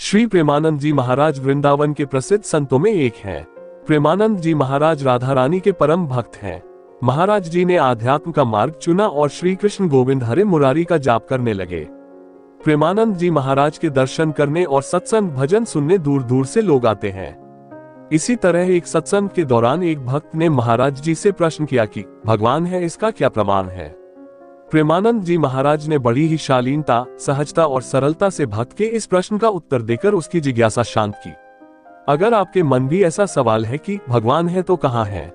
श्री प्रेमानंद जी महाराज वृंदावन के प्रसिद्ध संतों में एक हैं। प्रेमानंद जी महाराज राधा रानी के परम भक्त हैं। महाराज जी ने आध्यात्म का मार्ग चुना और श्री कृष्ण गोविंद हरे मुरारी का जाप करने लगे। प्रेमानंद जी महाराज के दर्शन करने और सत्संग भजन सुनने दूर दूर से लोग आते हैं। इसी तरह एक सत्संग के दौरान एक भक्त ने महाराज जी से प्रश्न किया कि भगवान है, इसका क्या प्रमाण है। प्रेमानंद जी महाराज ने बड़ी ही शालीनता, सहजता और सरलता से भक्त के इस प्रश्न का उत्तर देकर उसकी जिज्ञासा शांत की। अगर आपके मन भी ऐसा सवाल है कि भगवान है तो कहाँ है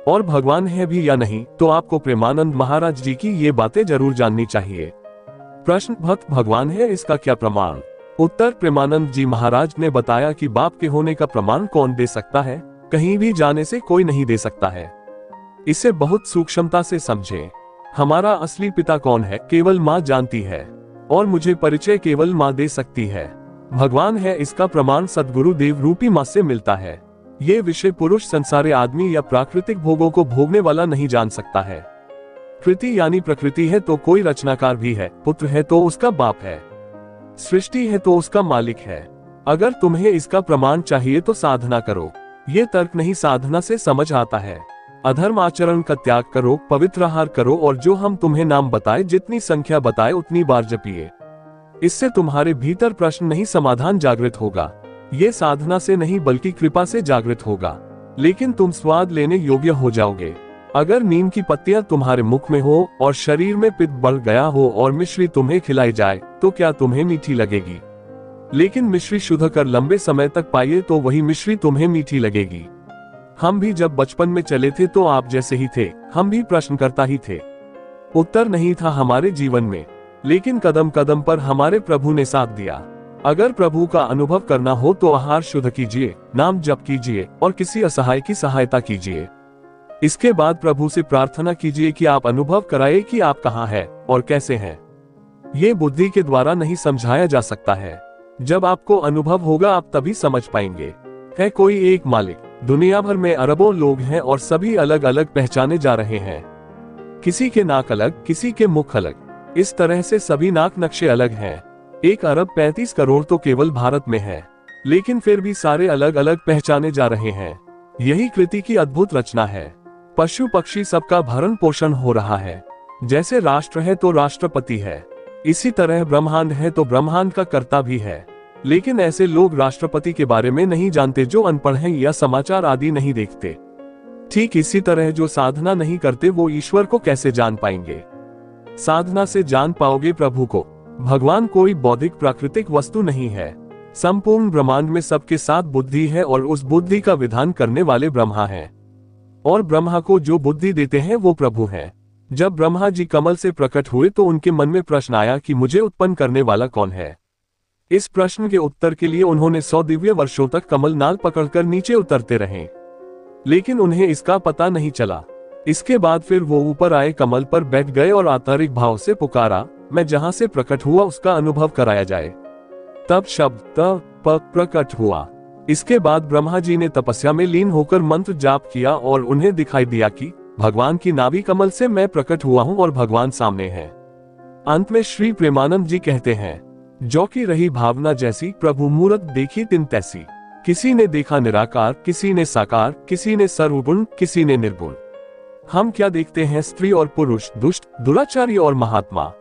और भगवान है भी या नहीं, तो आपको प्रेमानंद महाराज जी की ये बातें जरूर जाननी चाहिए। प्रश्न, भक्त भगवान है, इसका क्या प्रमाण। उत्तर, प्रेमानंद जी महाराज ने बताया कि बाप के होने का प्रमाण कौन दे सकता है, कहीं भी जाने से कोई नहीं दे सकता है। इसे बहुत सूक्ष्मता से समझें। हमारा असली पिता कौन है, केवल माँ जानती है और मुझे परिचय केवल माँ दे सकती है। भगवान है, इसका प्रमाण सद्गुरु देव रूपी माँ से मिलता है। ये विषय पुरुष, संसारी आदमी या प्राकृतिक भोगों को भोगने वाला नहीं जान सकता है। कृति यानी प्रकृति है तो कोई रचनाकार भी है, पुत्र है तो उसका बाप है, सृष्टि है तो उसका मालिक है। अगर तुम्हें इसका प्रमाण चाहिए तो साधना करो। ये तर्क नहीं, साधना से समझ आता है। अधर्म आचरण का त्याग करो, पवित्र आहार करो और जो हम तुम्हें नाम बताए, जितनी संख्या बताए उतनी बार जपिए। इससे तुम्हारे भीतर प्रश्न नहीं, समाधान जागृत होगा। ये साधना से नहीं बल्कि कृपा से जागृत होगा, लेकिन तुम स्वाद लेने योग्य हो जाओगे। अगर नीम की पत्तियां तुम्हारे मुख में हो और शरीर में पित्त बढ़ गया हो और मिश्री तुम्हें खिलाई जाए तो क्या तुम्हें मीठी लगेगी। लेकिन मिश्री शुद्ध कर लंबे समय तक पाइए तो वही मिश्री तुम्हें मीठी लगेगी। हम भी जब बचपन में चले थे तो आप जैसे ही थे, हम भी प्रश्न करता ही थे। उत्तर नहीं था हमारे जीवन में, लेकिन कदम कदम पर हमारे प्रभु ने साथ दिया। अगर प्रभु का अनुभव करना हो तो आहार शुद्ध कीजिए, नाम जप कीजिए और किसी असहाय की सहायता कीजिए। इसके बाद प्रभु से प्रार्थना कीजिए कि आप अनुभव कराए कि आप कहाँ हैं और कैसे हैं। ये बुद्धि के द्वारा नहीं समझाया जा सकता है। जब आपको अनुभव होगा आप तभी समझ पाएंगे। है कोई एक मालिक, दुनिया भर में अरबों लोग हैं और सभी अलग अलग पहचाने जा रहे हैं। किसी के नाक अलग, किसी के मुख अलग, इस तरह से सभी नाक नक्शे अलग हैं। 1 अरब 35 करोड़ तो केवल भारत में है, लेकिन फिर भी सारे अलग अलग पहचाने जा रहे हैं। यही कृति की अद्भुत रचना है। पशु पक्षी सबका भरण पोषण हो रहा है। जैसे राष्ट्र है तो राष्ट्रपति है, इसी तरह ब्रह्मांड है तो ब्रह्मांड का कर्ता भी है। लेकिन ऐसे लोग राष्ट्रपति के बारे में नहीं जानते जो अनपढ़ हैं या समाचार आदि नहीं देखते। ठीक इसी तरह जो साधना नहीं करते वो ईश्वर को कैसे जान पाएंगे। साधना से जान पाओगे प्रभु को। भगवान कोई बौद्धिक प्राकृतिक वस्तु नहीं है। संपूर्ण ब्रह्मांड में सबके साथ बुद्धि है और उस बुद्धि का विधान करने वाले ब्रह्मा हैं। और ब्रह्मा को जो बुद्धि देते हैं वो प्रभु हैं। जब ब्रह्मा जी कमल से प्रकट हुए तो उनके मन में प्रश्न आया कि मुझे उत्पन्न करने वाला कौन है। इस प्रश्न के उत्तर के लिए उन्होंने 100 दिव्य वर्षों तक कमल नाल पकड़कर नीचे उतरते रहे, लेकिन उन्हें इसका पता नहीं चला। इसके बाद फिर वो ऊपर आए, कमल पर बैठ गए और आंतरिक भाव से पुकारा, मैं जहां से प्रकट हुआ उसका अनुभव कराया जाए। तब शब्द त प प्रकट हुआ। इसके बाद ब्रह्मा जी ने तपस्या में लीन होकर मंत्र जाप किया और उन्हें दिखाई दिया कि भगवान की नाभि कमल से मैं प्रकट हुआ हूं और भगवान सामने है। अंत में श्री प्रेमानंद जी कहते हैं, जो की रही भावना जैसी, प्रभु मूरत देखी तिन तैसी। किसी ने देखा निराकार, किसी ने साकार, किसी ने सर्वगुण, किसी ने निर्गुण। हम क्या देखते हैं, स्त्री और पुरुष, दुष्ट, दुराचारी और महात्मा।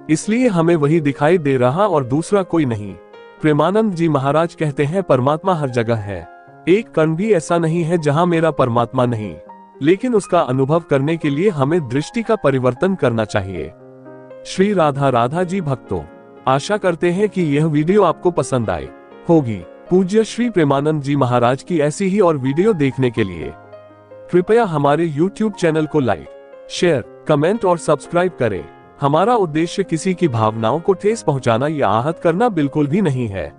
इसलिए हमें वही दिखाई दे रहा और दूसरा कोई नहीं। प्रेमानंद जी महाराज कहते हैं, परमात्मा हर जगह है। एक कण भी ऐसा नहीं है जहां मेरा परमात्मा नहीं, लेकिन उसका अनुभव करने के लिए हमें दृष्टि का परिवर्तन करना चाहिए। श्री राधा राधा जी भक्तों, आशा करते हैं कि यह वीडियो आपको पसंद आए होगी। पूज्य श्री प्रेमानंद जी महाराज की ऐसी ही और वीडियो देखने के लिए कृपया हमारे YouTube चैनल को लाइक, शेयर, कमेंट और सब्सक्राइब करें। हमारा उद्देश्य किसी की भावनाओं को ठेस पहुंचाना या आहत करना बिल्कुल भी नहीं है।